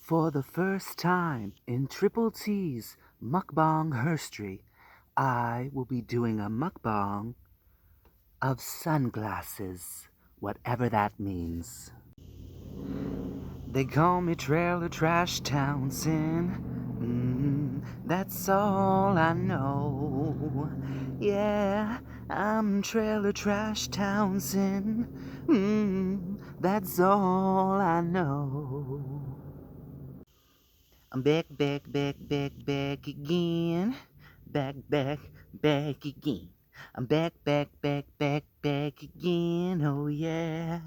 For the first time in Triple T's Mukbang history, I will be doing a mukbang of sunglasses, whatever that means. They call me Trailer Trash Townsend. That's all I know. Yeah, I'm Trailer Trash Townsend. That's all I know. I'm back again. Back again. I'm back again. Oh yeah,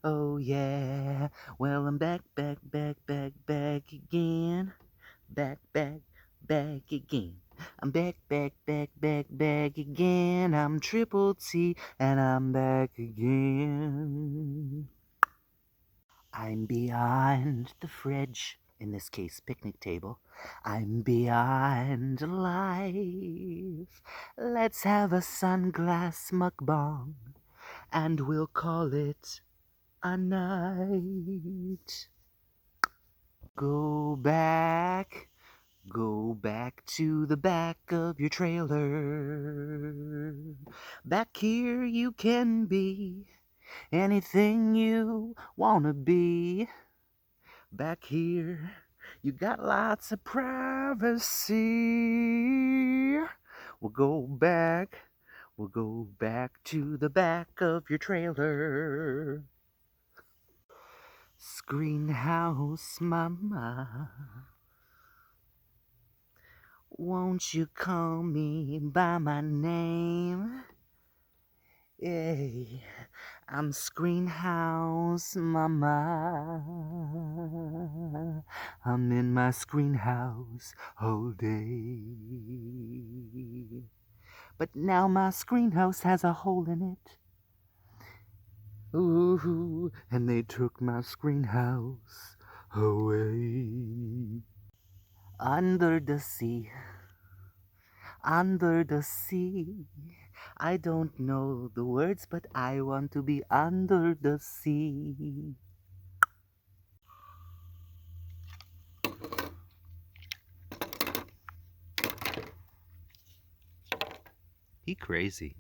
oh yeah. Well, I'm back again. Back again. I'm back again. I'm Triple T and I'm back again. I'm behind the fridge, in this case, picnic table. I'm behind life. Let's have a sunglass mukbang, and we'll call it a night. Go back to the back of your trailer. Back here you can be anything you wanna be. Back here, you got lots of privacy. We'll go back to the back of your trailer. Screenhouse mama, won't you call me by my name? Hey, I'm Screenhouse mama. I'm in my screenhouse all day. But now my screenhouse has a hole in it. Ooh, and they took my screenhouse away. Under the sea, under the sea. I don't know the words, but I want to be under the sea. He crazy.